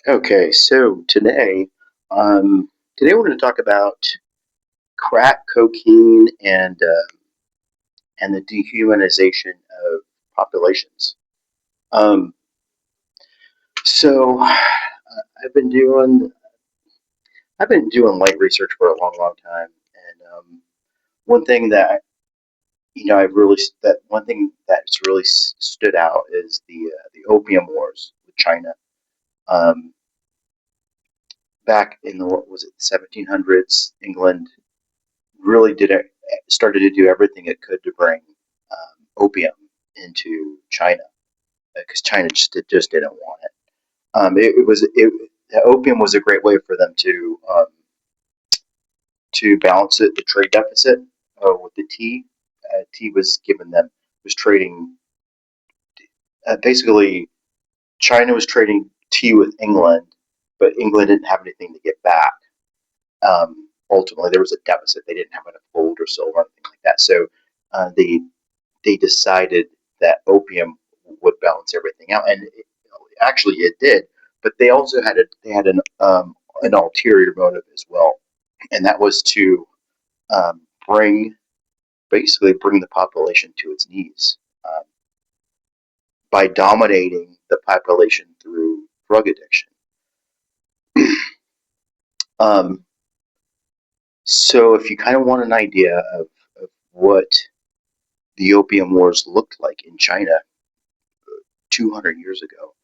Okay, so today we're going to talk about crack cocaine and the dehumanization of populations. Um, so I've been doing light research for a long, long time, and one thing that I've really that one thing that's really stood out is the Opium Wars with China. Um, Back in the what was it 1700s, England really did it started to do everything it could to bring opium into China because China just didn't want it. Opium was a great way for them to balance the trade deficit with the tea. Tea was trading basically China was trading tea with England, but England didn't have anything to get back. Ultimately, there was a deficit; they didn't have enough gold or silver or anything like that. So they decided that opium would balance everything out, and actually it did. But they also had an ulterior motive as well, and that was to bring basically bring the population to its knees um, by dominating the population through drug addiction. Um, so if you kind of want an idea of what the opium wars looked like in China 200 years ago,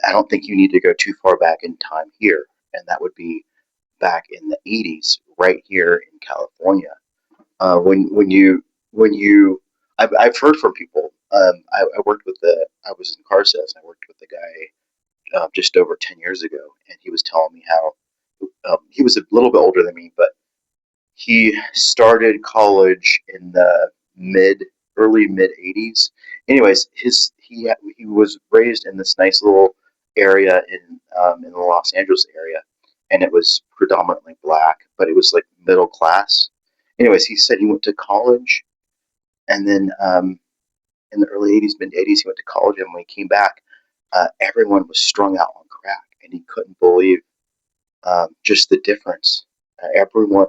I don't think you need to go too far back in time here, and that would be back in the 80s, right here in California. When you, I've heard from people. I worked with I was in car sales, and I worked with a guy just over 10 years ago, and he was telling me how he was a little bit older than me, but he started college in the mid early mid 80s. Anyways, he was raised in this nice little area in the Los Angeles area, and it was predominantly black, but it was like middle class. Anyways, he said he went to college, and then in the early 80s, mid 80s, he went to college, and when he came back, everyone was strung out on crack, and he couldn't believe just the difference. Everyone,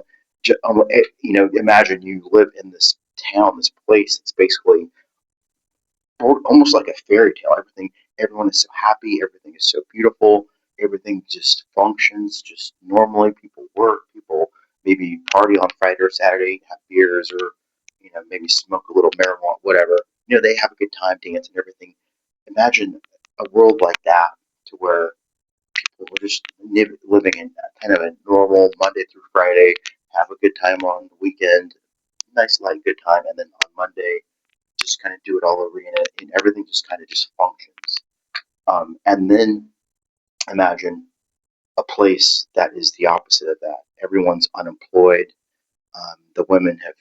imagine you live in this town, this place. It's basically almost like a fairy tale. Everyone is so happy. Everything is so beautiful. Everything just functions just normally. People work. People maybe party on Friday or Saturday, have beers, or maybe smoke a little marijuana, whatever. They have a good time, dance and everything. Imagine a world like that, to where we're just living in kind of a normal Monday through Friday, have a good time on the weekend, nice light good time, and then on Monday just kind of do it all over again, and everything just kind of just functions. And then imagine a place that is the opposite of that. Everyone's unemployed. The women have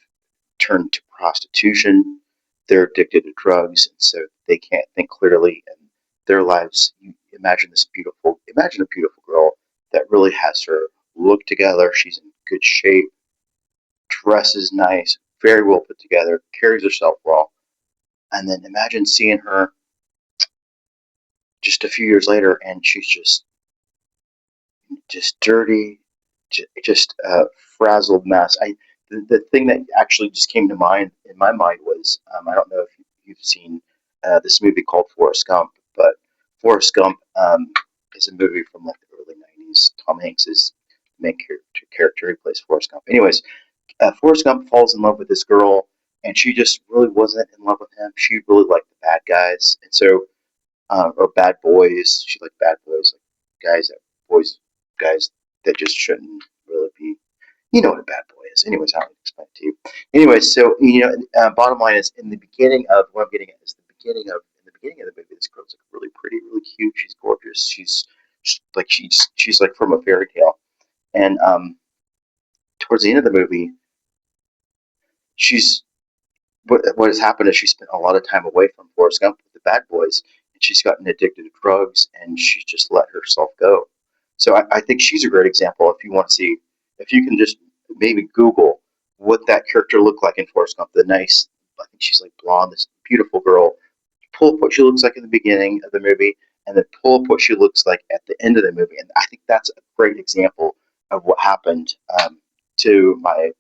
turned to prostitution. They're addicted to drugs, and so they can't think clearly. And their lives. Imagine a beautiful girl that really has her look together. She's in good shape, dresses nice, very well put together, carries herself well. And then imagine seeing her just a few years later, and she's just dirty, just a frazzled mess. The thing that actually just came to mind in my mind was I don't know if you've seen this movie called Forrest Gump, but Forrest Gump is a movie from like the early '90s. Tom Hanks is the main character. He plays Forrest Gump. Anyways, Forrest Gump falls in love with this girl, and she just really wasn't in love with him. She really liked the bad guys, and so or bad boys. She liked bad boys, like boys, guys that just shouldn't really be. You know what a bad boy is. Anyways, I don't explain it to you. Anyways, so bottom line is in the beginning of what I'm getting at is in the beginning of the movie, this girl's like really pretty, really cute. She's gorgeous. She's like from a fairy tale. And towards the end of the movie, she's what has happened is she spent a lot of time away from Forrest Gump with the bad boys, and she's gotten addicted to drugs, and she's just let herself go. So I think she's a great example. If you want to see, if you can just maybe Google what that character looked like in Forrest Gump, I think she's like blonde, this beautiful girl. Pull up what she looks like in the beginning of the movie, and then pull up what she looks like at the end of the movie. And I think that's a great example of what happened to my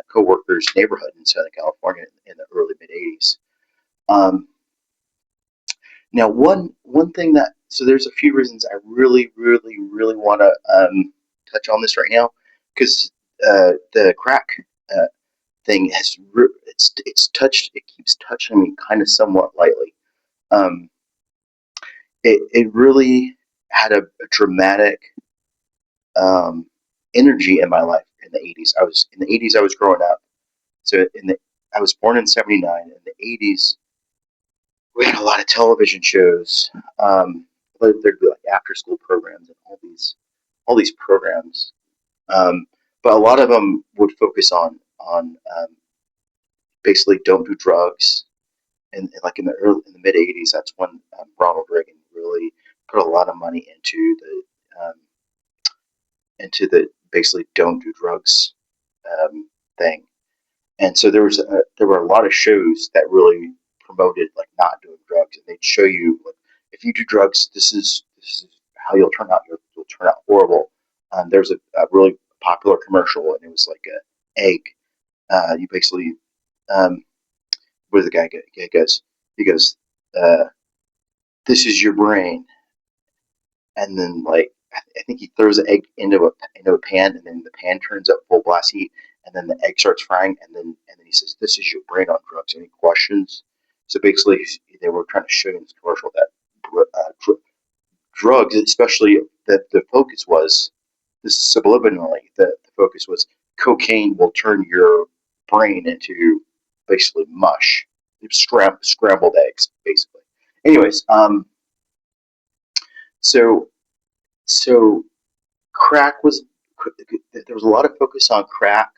coworker's neighborhood in Southern California in the early mid '80s. Um, Now, one thing that so there's a few reasons I really want to touch on this right now because the crack uh, thing it keeps touching me kind of somewhat lightly. Um, it really had a dramatic um, energy in my life in the '80s. I was growing up. So I was born in '79. In the '80s, we had a lot of television shows. Um, there'd be like after school programs and all these programs. Um, but a lot of them would focus on basically don't do drugs. And like in the mid '80s, that's when Ronald Reagan really put a lot of money into the basically don't do drugs thing. And so there were a lot of shows that really promoted like not doing drugs, and they'd show you like, if you do drugs, this is how you'll turn out. You'll turn out horrible. There's a really popular commercial, and it was like a egg. You basically, what does the guy get? He goes, he goes, uh, this is your brain, and then like I think he throws the egg into a pan, and then the pan turns up full blast heat, and then the egg starts frying, and then he says, "This is your brain on drugs." Any questions? So basically, they were trying to show you in this commercial that drugs, especially that the focus was this subliminally. The focus was cocaine will turn your brain into basically mush, scrambled eggs, basically. Anyways, so so crack was there was a lot of focus on crack.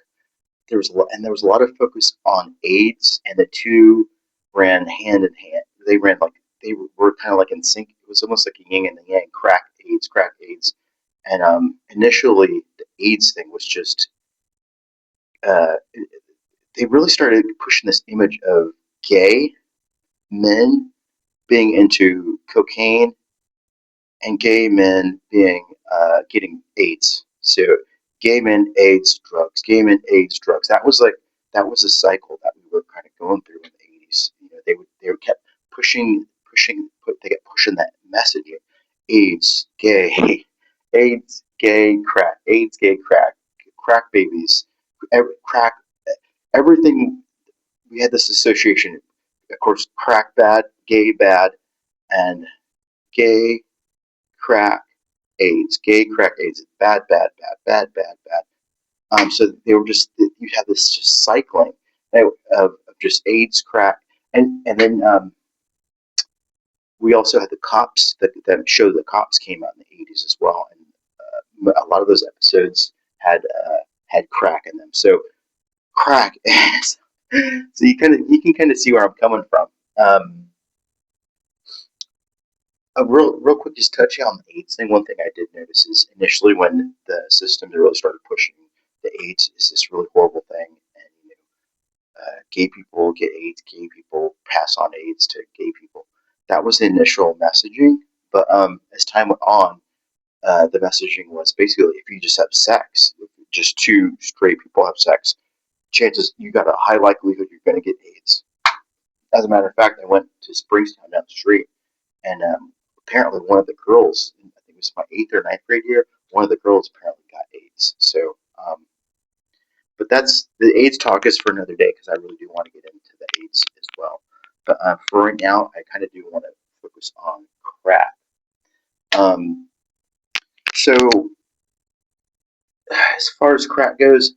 There was a lot of focus on AIDS, and the two ran hand in hand. They ran like they were kind of like in sync. It was almost like a yin and a yang. Crack AIDS, and initially the AIDS thing was just uh, they really started pushing this image of gay men being into cocaine and gay men being getting AIDS. So gay men, AIDS, drugs. Gay men, AIDS, drugs. That was a cycle that we were kind of going through in the '80s. You know, they kept they kept pushing that messaging. AIDS, gay, AIDS, gay, crack, AIDS, gay, crack babies, crack, everything. We had this association. Of course, crack bad, gay bad, and gay crack AIDS, gay crack AIDS, bad. So they were just you had this just cycling of just AIDS, crack, and then we also had the cops that show the cops came out in the '80s as well, and a lot of those episodes had crack in them. So crack, so you can kind of see where I'm coming from. Um, real quick, just touching on the AIDS thing. One thing I did notice is initially when the systems really started pushing the AIDS is this really horrible thing, and gay people get AIDS, gay people pass on AIDS to gay people. That was the initial messaging, but as time went on, the messaging was basically if you just have sex, just two straight people have sex, chances you got a high likelihood you're going to get AIDS. As a matter of fact, I went to Springstown down the street, and apparently one of the girls, I think it was my eighth or ninth grade year, one of the girls apparently got AIDS. So, but that's the AIDS talk is for another day because I really do want to get into the AIDS as well. But for right now, I kind of do want to focus on crack. Um, so, as far as crack goes,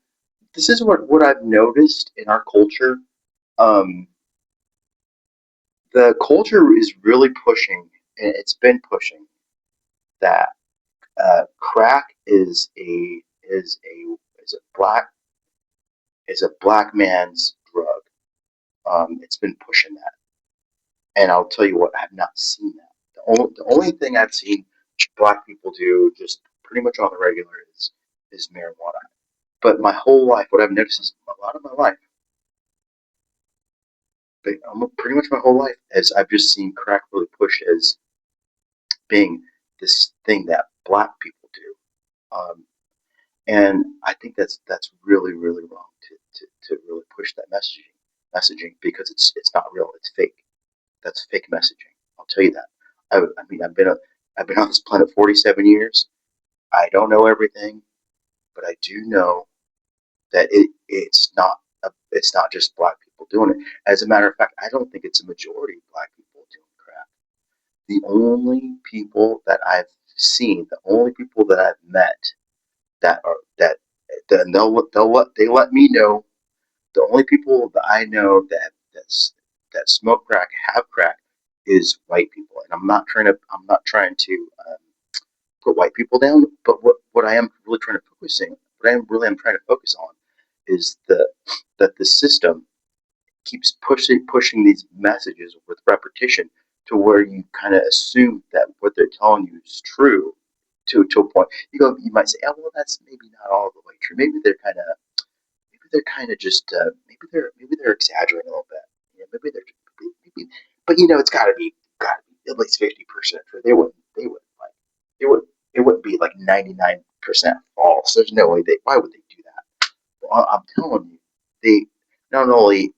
this is what I've noticed in our culture. Um, the culture is really pushing, and it's been pushing that crack is a black man's drug. It's been pushing that, and I'll tell you what, I have not seen that. The only thing I've seen black people do just pretty much on the regular is marijuana. But my whole life, what I've noticed is a lot of my life, but pretty much my whole life, is I've just seen crack really push as being this thing that black people do. And I think that's really really wrong to really push that messaging because it's not real. It's fake. That's fake messaging. I'll tell you that. I mean, I've been on this planet 47 years. I don't know everything, but I do know that it's not just black people doing it. As a matter of fact, I don't think it's a majority of black people doing crack. The only people that I've seen, the only people that I've met that are and they let me know the only people that I know that smoke crack have crack is white people, and I'm not trying to put white people down, but what I am really trying to am trying to focus on is that the system keeps pushing these messages with repetition to where you kind of assume that what they're telling you is true to a point. You might say, oh well, that's maybe not all the way true. Maybe they're kind of just maybe they're exaggerating a little bit. Maybe they're maybe, but it's got to be at least 50% true. It wouldn't be like 99% false. There's no way they why would they do that? Well, I'm telling you, they not only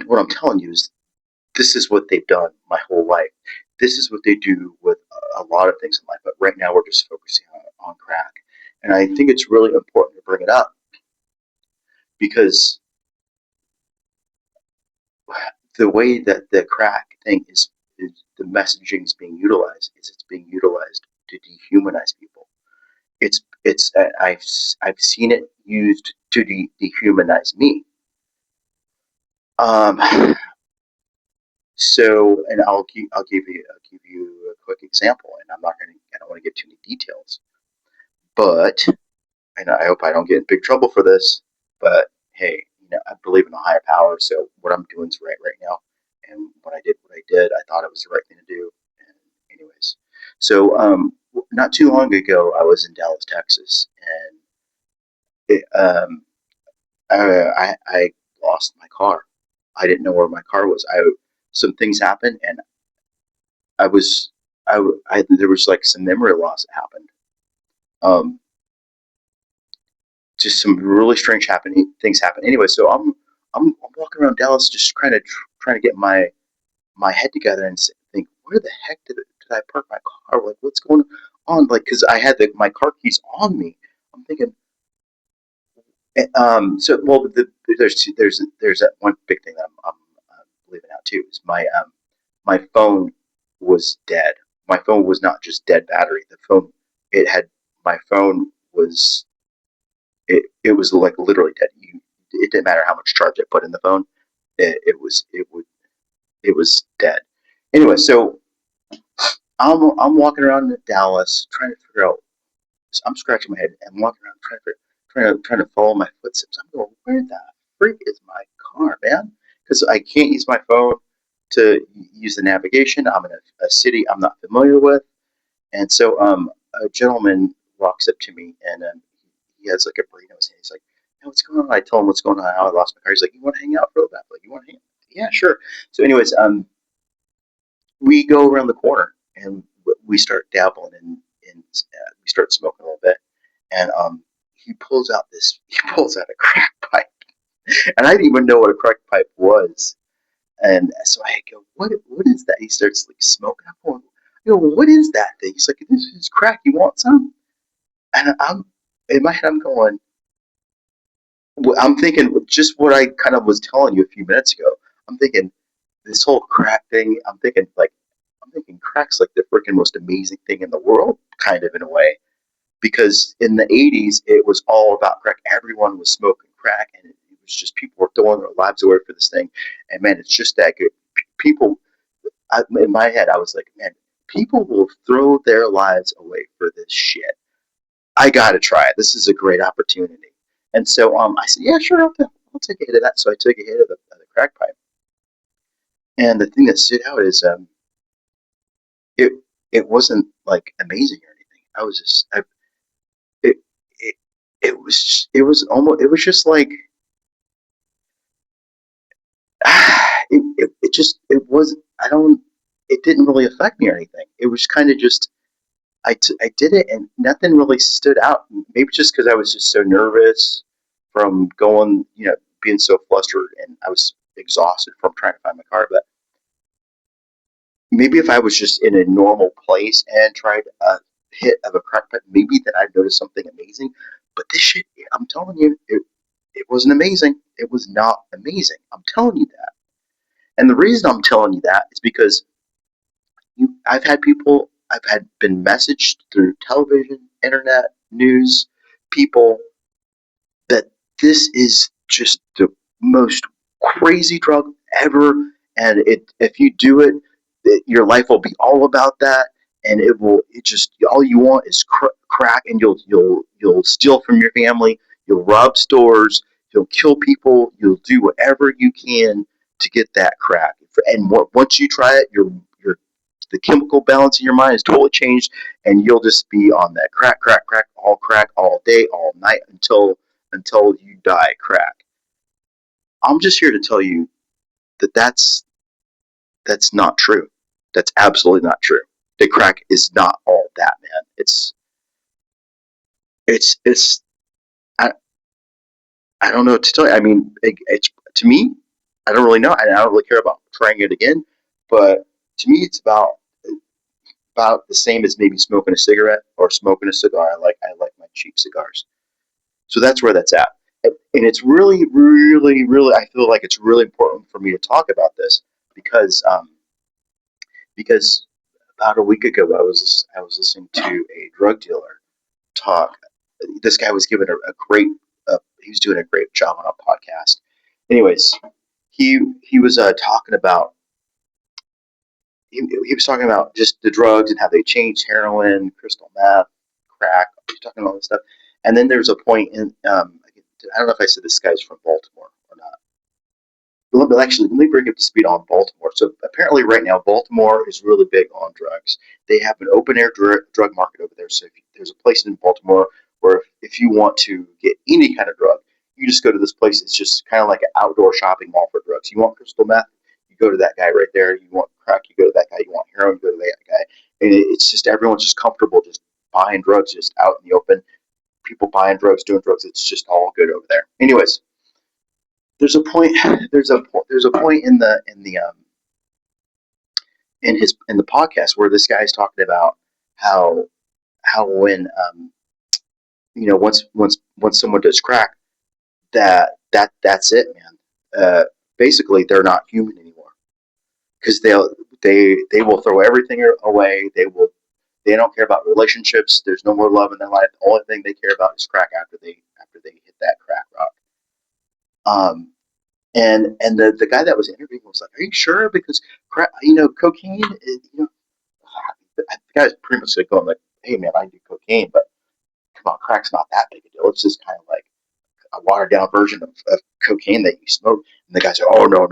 what I'm telling you is this is what they've done my whole life. This is what they do with a lot of things in life. But right now we're just focusing on crack, and I think it's really important to bring it up because the way that the crack thing is the messaging is being utilized is it's being utilized to dehumanize people. It's I've seen it used to dehumanize me. Um, and I'll give you a quick example, and I don't want to get too many details, but and I hope I don't get in big trouble for this. But hey, I believe in a higher power, so what I'm doing is right now. And when I did what I did, I thought it was the right thing to do. And anyways, so not too long ago, I was in Dallas, Texas, and I lost my car. I didn't know where my car was. I Some things happened, and I was I there was like some memory loss that happened. Um, just some really strange happening things happen. Anyway, so I'm walking around Dallas, just trying to get my head together and think, where the heck did I park my car? Like, what's going on? Like, because I had my car keys on me. I'm thinking, so well, there's that one big thing that I'm leaving out too is my phone was dead. My phone was not just dead battery. The phone it had my phone was it was like literally dead. It didn't matter how much charge I put in the phone. It was dead. Anyway, so I'm walking around in Dallas trying to figure out. I'm scratching my head and walking around trying to follow my footsteps. I'm going, where the freak is my car, man? Because I can't use my phone to use the navigation. I'm in a city I'm not familiar with, and so a gentleman walks up to me and he has like a burrito in his hand. He's like, hey, what's going on? I tell him what's going on, how I lost my car. He's like, you want to hang out for a little bit? Like, you want to hang out? Yeah, sure. So, anyways, we go around the corner and we start dabbling and we start smoking a little bit. And he pulls out a crack pipe. And I didn't even know what a crack pipe was. And so I go, what is that? He starts like smoking. I'm going, what is that thing? He's like, this is crack. You want some? And I'm in my head, I'm thinking just what I kind of was telling you a few minutes ago. I'm thinking this whole crack thing. I'm thinking crack's like the freaking most amazing thing in the world, kind of in a way. Because in the '80s, it was all about crack. Everyone was smoking crack, and it was just people were throwing their lives away for this thing. And man, it's just that good. People, in my head, I was like, man, people will throw their lives away for this shit. I got to try it. This is a great opportunity. And so I said, yeah, sure, I'll take a hit of that. So I took a hit of the crack pipe. And the thing that stood out is it it wasn't like amazing or anything. I was just it it it was just like it just it was I don't it didn't really affect me or anything. It was kind of just I did it and nothing really stood out. Maybe just because I was just so nervous from going, being so flustered and I was exhausted from trying to find my car. But maybe if I was just in a normal place and tried a hit of a crack pipe, maybe that I'd notice something amazing. But this shit, I'm telling you, it wasn't amazing. It was not amazing. I'm telling you that. And the reason I'm telling you that is because I've had been messaged through television, internet, news, people that this is just the most crazy drug ever, and if you do it, your life will be all about that, and it just all you want is crack, and you'll steal from your family, you'll rob stores, you'll kill people, you'll do whatever you can to get that crack, and once you try it, your the chemical balance in your mind is totally changed, and you'll just be on that crack all day, all night until you die crack. I'm just here to tell you that that's not true. That's absolutely not true. The crack is not all that, man. It's I, I don't know what to tell you. I mean, it's to me, I don't really know. I don't really care about trying it again, but to me, it's about the same as maybe smoking a cigarette or smoking a cigar. I like my cheap cigars. So that's where that's at. And it's really, really, really, I feel like it's really important for me to talk about this because because about a week ago I was listening to a drug dealer talk. This guy was given a great he was doing a great job on a podcast. Anyways, he was talking about he was talking about just the drugs and how they changed heroin, crystal meth, crack. He was talking about all this stuff. And then there's a point in I don't know if I said this guy's from Baltimore or not. Actually, let me bring up to speed on Baltimore. So apparently, right now, Baltimore is really big on drugs. They have an open air drug market over there. So there's a place in Baltimore where if you want to get any kind of drug, you just go to this place. It's just kind of like an outdoor shopping mall for drugs. You want crystal meth, you go to that guy right there. You want crack, you go to that guy. You want heroin, you go to that guy. And it's just everyone's just comfortable just buying drugs just out in the open. People buying drugs, doing drugs. It's just all good over there. Anyways, there's a point. There's a point in the podcast where this guy's talking about how when once someone does crack, that's it, man. Basically, they're not human anymore because they will throw everything away. They don't care about relationships. There's no more love in their life. The only thing they care about is crack after they hit that crack rock. And the guy that was interviewing was like, "Are you sure?" Because cocaine. The guy's pretty much like going like, "Hey man, I do cocaine, but come on, crack's not that big a deal. It's just kind of like a watered down version of cocaine that you smoke." And the guy's like, "Oh no.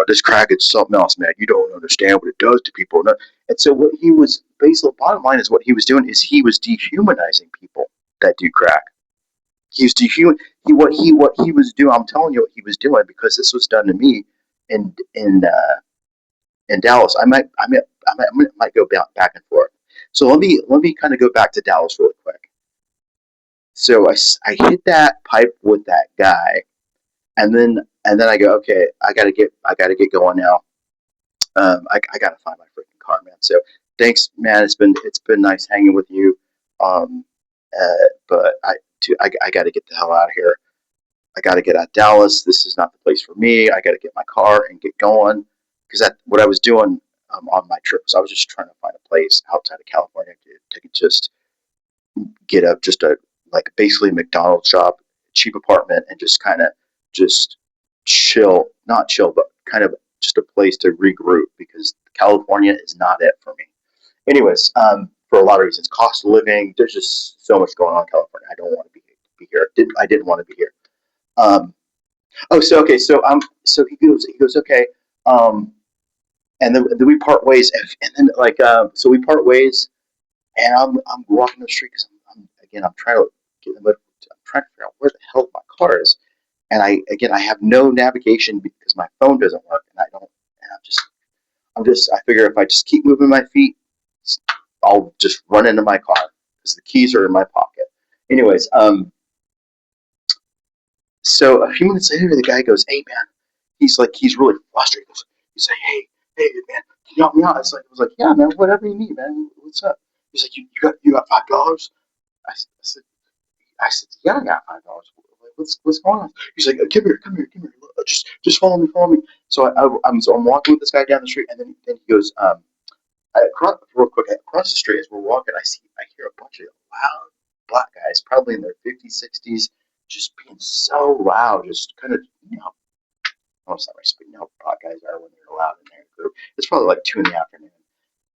This crack is something else, man. You don't understand what it does to people." No. And so what he was basically, bottom line is what he was doing is he was dehumanizing people that do crack. He was dehuman. What he was doing. I'm telling you what he was doing because this was done to me in in uh, in Dallas. I might go back and forth. So let me kind of go back to Dallas really quick. So I hit that pipe with that guy, and then I go, okay, I gotta get going now. I gotta find my freaking car, man. So thanks, man. It's been nice hanging with you. Um, but I got to get the hell out of here. I got to get out of Dallas. This is not the place for me. I got to get my car and get going because that what I was doing on my trips. I was just trying to find a place outside of California to just get up, just a like basically a McDonald's shop, cheap apartment, and just kind of just chill, not chill, but kind of just a place to regroup because California is not it for me. Anyways, for a lot of reasons, cost of living. There's just so much going on in California. I don't want to be here. I didn't want to be here. Um, so okay, so he goes okay, um, and then we part ways, and then so we part ways, and I'm walking the street because I'm trying to get I'm trying to figure out where the hell my car is, And I have no navigation because my phone doesn't work, and I don't. And I figure if I just keep moving my feet, I'll just run into my car because the keys are in my pocket. Anyways, so a few minutes later, the guy goes, "Hey man," he's really frustrated. He's like, "Hey man, can you help me out?" I was like, "Yeah man, whatever you need, man. What's up?" He's like, "You got $5?" I said, "Yeah, I got $5. What's going on?" He's like, come here. Just follow me." So I'm walking with this guy down the street, and then he goes, real quick, across the street as we're walking, I hear a bunch of loud black guys, probably in their 50s, 60s, just being so loud, just kind of, well, it's not right, but black guys are when they're loud in their group. It's probably like 2 in the afternoon,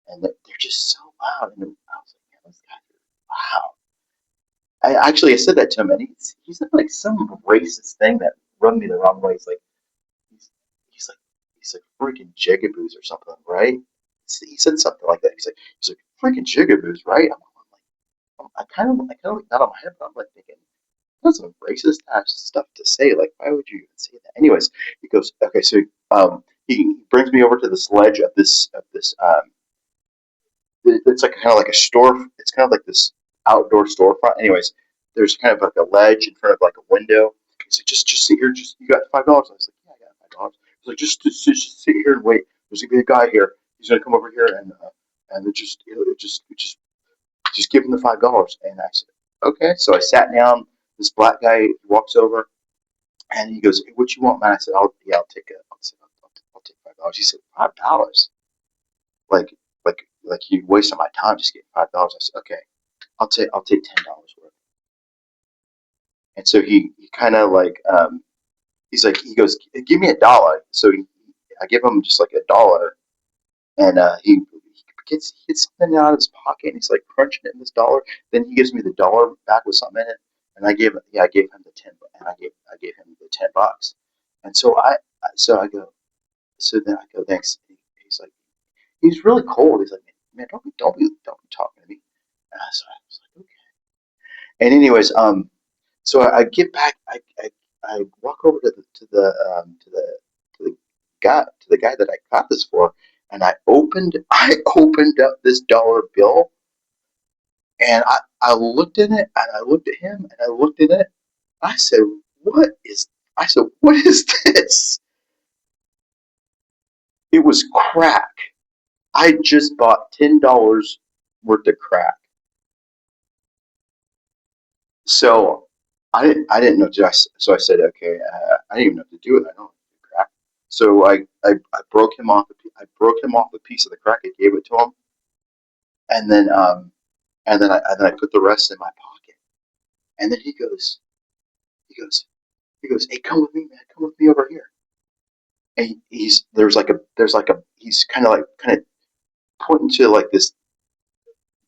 and they're just so loud. And I was like, man, those guys are loud. I said that to him, and he said like some racist thing that rubbed me the wrong way. He's, he's like he's like freaking jigaboos or something, right? He said something like that. He's like freaking jigaboos, right? I kind of got on my head, but I'm like thinking that's some racist ass stuff to say. Like, why would you even say that? Anyways, he goes, okay, so he brings me over to this ledge of this. It's like kind of like a store. It's kind of like this outdoor storefront. Anyways, there's kind of like a ledge in front of like a window. He's like, just sit here. Just you got $5. I was like, yeah, I got $5. He's like, just sit here and wait. There's gonna be a guy here. He's gonna come over here and just give him the $5. And I said, okay. So I sat down. This black guy walks over and he goes, hey, what you want, man? I said, I'll take it. I'll take $5. He said, $5? Like, like you wasting my time just getting $5. I said, okay, I'll take $10 worth. And so he kind of like, he goes, give me $1. So I give him just like $1, and he gets something out of his pocket, and he's like crunching it in this dollar. Then he gives me the dollar back with something in it, and I gave him the 10, and I gave him the $10. And so I go, so then I go, thanks. He's like, he's really cold. He's like, man, don't be talking to me. And so I was like, okay. And anyways, so I get back. I walk over to the guy that I got this for, and I opened up this dollar bill, and I looked at it, and I looked at him, and I looked at it. I said, "What is?" I said, "What is this?" It was crack. I just bought $10 worth of crack. So I didn't know. So I said, okay, I didn't even know what to do with it. I don't do crack. So I broke him off. I broke him off a piece of the crack. I gave it to him, and then I put the rest in my pocket. And then he goes, hey, come with me, man. Come with me over here. And he's kind of pointing to like this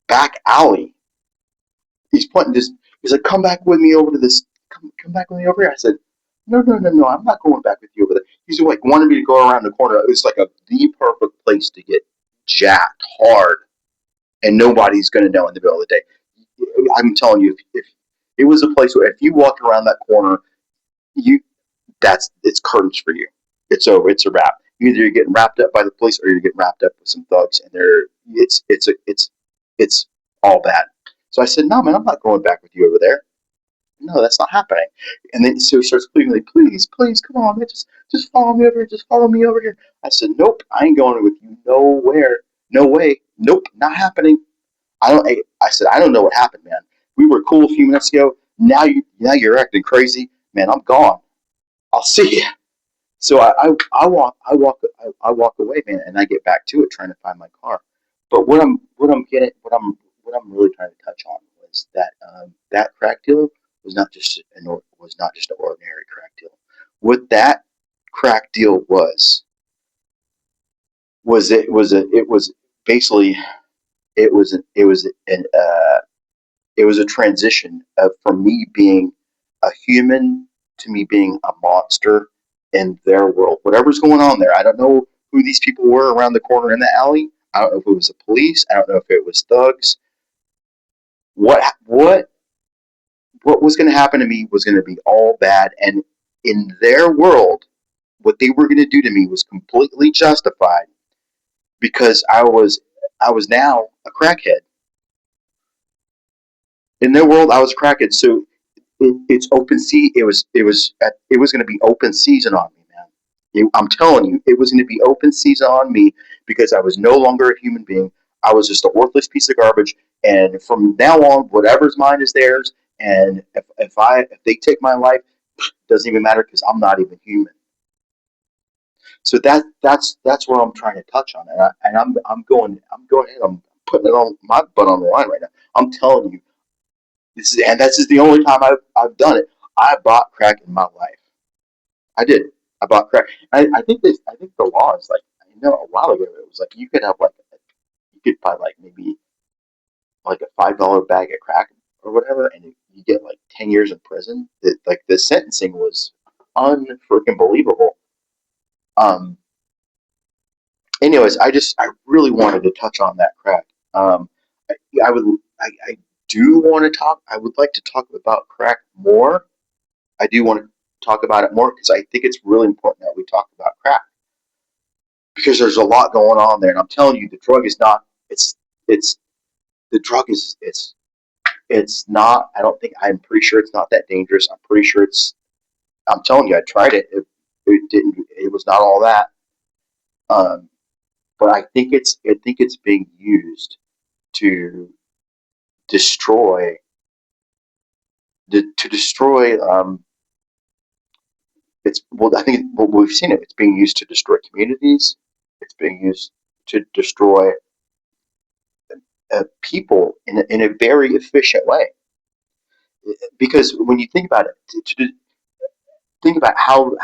back alley. He's pointing this. He's like, come back with me over to this. Come back with me over here. I said, no. I'm not going back with you over there. He's like wanted me to go around the corner. It's like the perfect place to get jacked hard, and nobody's going to know in the middle of the day. I'm telling you, if it was a place where if you walk around that corner, you it's curtains for you. It's over. It's a wrap. Either you're getting wrapped up by the police or you're getting wrapped up with some thugs, and it's all bad. So I said, no, man, I'm not going back with you over there. No, that's not happening. And then so he starts pleading, like, please, come on, man, just follow me over here, just follow me over here. I said, nope, I ain't going with you nowhere, no way, nope, not happening. I said, I don't know what happened, man. We were cool a few minutes ago. Now you're acting crazy, man. I'm gone. I'll see you. So I walk away, man, and I get back to it trying to find my car. But what I'm really trying to touch on was that that crack deal was not just an ordinary crack deal. What that crack deal was basically it was a transition from me being a human to me being a monster in their world. Whatever's going on there, I don't know who these people were around the corner in the alley. I don't know if it was the police. I don't know if it was thugs. What what what was going to happen to me was going to be all bad, and in their world, what they were going to do to me was completely justified because I was now a crackhead. In their world, I was a crackhead. So it's open sea. It was going to be open season on me, man. I'm telling you, it was going to be open season on me because I was no longer a human being. I was just a worthless piece of garbage. And from now on, whatever's mine is theirs. And if they take my life, it doesn't even matter because I'm not even human. So that's where I'm trying to touch on, and I'm going ahead. I'm putting it on my butt on the line right now. I'm telling you, this is the only time I've done it. I bought crack in my life. I did. I bought crack. I think the law is like, a while ago it was like you could have like you could buy like maybe like a $5 bag of crack or whatever, and you get like 10 years in prison. Like the sentencing was unfreaking believable. Um. Anyways, I really wanted to touch on that crack. I, I would I do want to talk. I would like to talk about crack more. I do want to talk about it more because I think it's really important that we talk about crack because there's a lot going on there. And I'm telling you, the drug is not. It's the drug is it's not. I don't think. I'm pretty sure it's not that dangerous. I'm pretty sure it's. I'm telling you, I tried it. It didn't. It was not all that. Um, but I think it's being used to destroy to destroy. It's well, I think well, we've seen it. It's being used to destroy communities. It's being used to destroy people in a very efficient way. Because when you think about it, think about how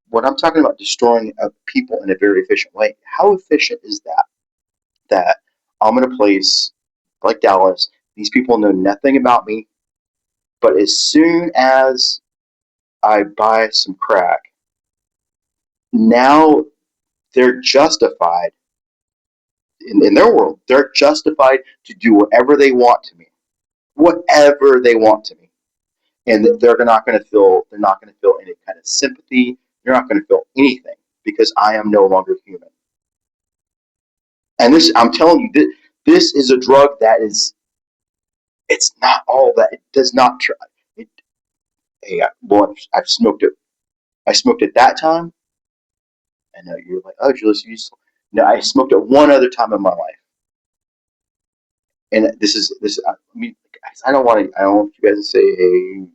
when I'm talking about destroying people in a very efficient way, how efficient is that? That I'm in a place like Dallas, these people know nothing about me, but as soon as I buy some crack, now they're justified in their world. They're justified to do whatever they want to me, whatever they want to me, and they're not going to feel. They're not going to feel any kind of sympathy. They're not going to feel anything because I am no longer human. And this, I'm telling you, this is a drug that is. It's not all that. It does not try. It, hey, well, I've smoked it. I smoked it that time, and you're like, oh, Julius, you. No, I smoked it one other time in my life. And this. I mean, I don't want to. I don't want you guys to say, "Hey, you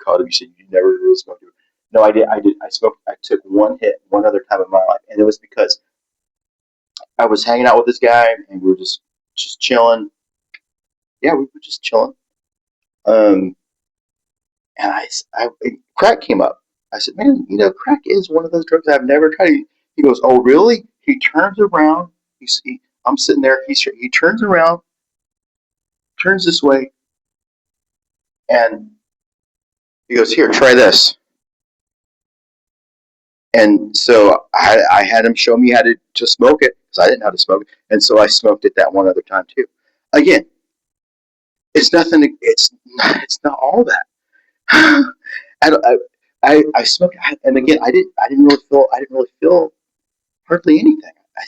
called him. You said you never really smoked it." No, I did. I did. I smoked. I took one hit one other time in my life, and it was because I was hanging out with this guy, and we were just chilling. Yeah, we were just chilling. Um, and crack came up. I said, "Man, crack is one of those drugs I've never tried." He goes, "Oh, really?" He turns around. I'm sitting there. He turns around, turns this way, and he goes, "Here, try this." And so I had him show me how to smoke it because I didn't know how to smoke it. And so I smoked it that one other time too. Again, it's nothing. It's not all that. I smoked, and again, I didn't really feel. I didn't really feel hardly anything. I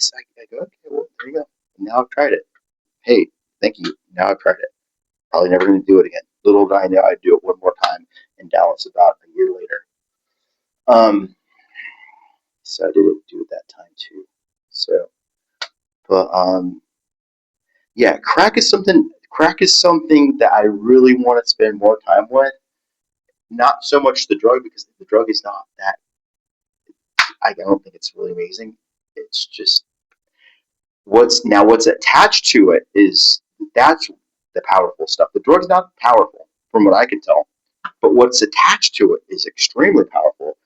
go, okay, well, there you go. Now I've tried it. Hey, thank you. Now I've tried it. Probably never going to do it again. Little did I know I'd do it one more time in Dallas about a year later. So I didn't do it that time too. So, but yeah, Crack is something that I really want to spend more time with. Not so much the drug because the drug is not that. I don't think it's really amazing. It's just what's attached to it is that's the powerful stuff. The drug's not powerful from what I can tell, but what's attached to it is extremely powerful.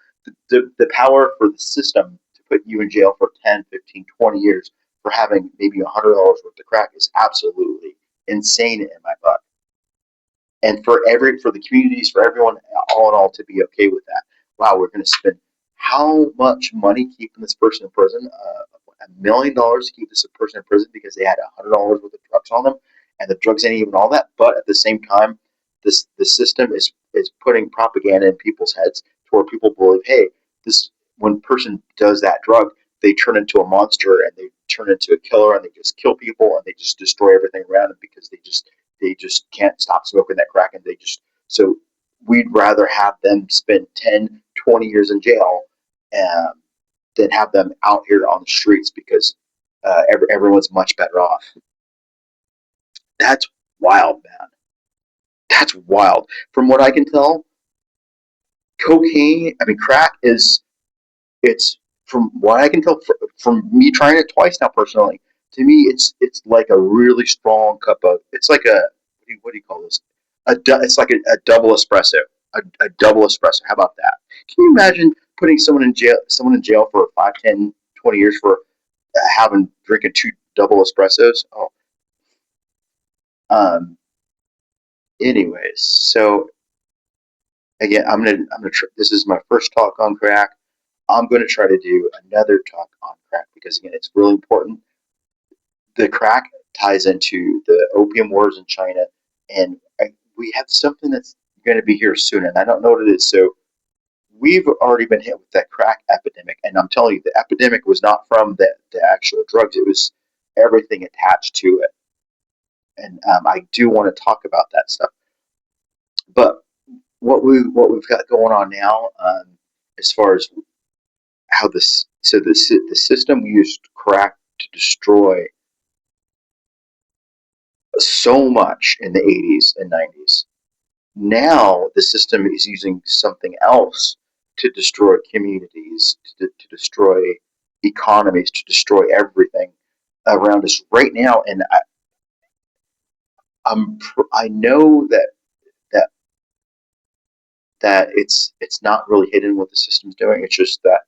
The power for the system to put you in jail for 10, 15, 20 years for having maybe $100 worth of crack is absolutely insane in my book. And for the communities, for everyone, all in all, to be okay with that. Wow, we're going to spend how much money keeping this person in prison? $1 million to keep this person in prison because they had $100 worth of drugs on them, and the drugs ain't even all that. But at the same time, the system is putting propaganda in people's heads where people believe, hey, this when a person does that drug, they turn into a monster and they turn into a killer and they just kill people and they just destroy everything around them because they just can't stop smoking that crack and they just so we'd rather have them spend 10, 20 years in jail um, than have them out here on the streets because everyone's much better off. That's wild, man. That's wild. From what I can tell, crack is it's from what I can tell from me trying it twice now personally. To me, it's like a really strong cup of. It's like a what do you call this? It's like a double espresso. A double espresso. How about that? Can you imagine putting someone in jail for 5, 10, 20 years for having drinking two double espressos? Oh, um. Anyways, so again, this is my first talk on crack. I'm gonna try to do another talk on crack because again, it's really important. The crack ties into the opium wars in China, and we have something that's going to be here soon, and I don't know what it is. So we've already been hit with that crack epidemic, and I'm telling you, the epidemic was not from the actual drugs; it was everything attached to it. And I do want to talk about that stuff. But what we've got going on now, as far as how the system used crack to destroy so much in the 80s and 90s. Now the system is using something else to destroy communities, to destroy economies, to destroy everything around us right now. And I know that that it's not really hidden what the system's doing. It's just that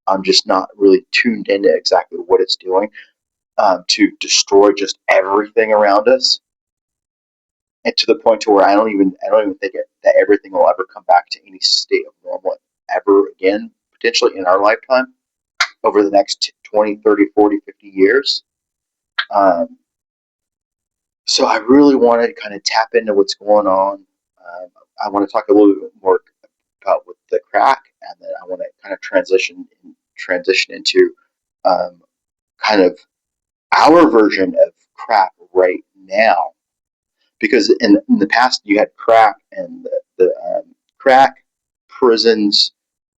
I'm just not really tuned into exactly what it's doing to destroy just everything around us, and to the point to where I don't even think that everything will ever come back to any state of normal ever again, potentially in our lifetime over the next 20, 30, 40, 50 years. Um, so I really want to kind of tap into what's going on. I want to talk a little bit more about with the crack, and then I want to kind of transition into um, kind of our version of crack right now, because in the past you had crack and the crack prisons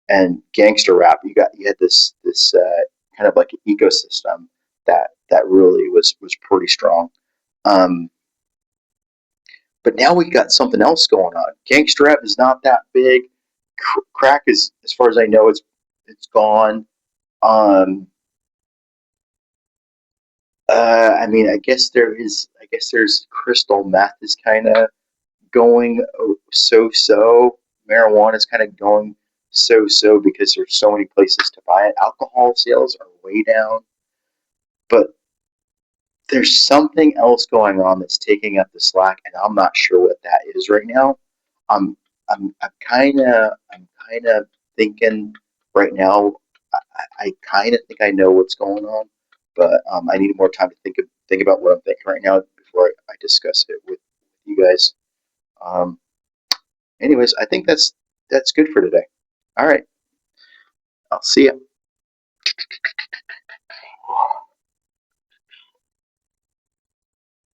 and gangster rap. You had this kind of like an ecosystem that really was pretty strong. Um, but now we got something else going on. Gangster rap is not that big. Crack is, as far as I know, it's gone. Um, I mean, I guess there is. I guess there's crystal meth is kind of going so. Marijuana is kind of going so because there's so many places to buy it. Alcohol sales are way down, but there's something else going on that's taking up the slack, and I'm not sure what that is right now. I'm I'm kind of thinking right now. I kind of think I know what's going on, but I need more time to think about what I'm thinking right now before I discuss it with you guys. Um, anyways, I think that's good for today. All right, I'll see you.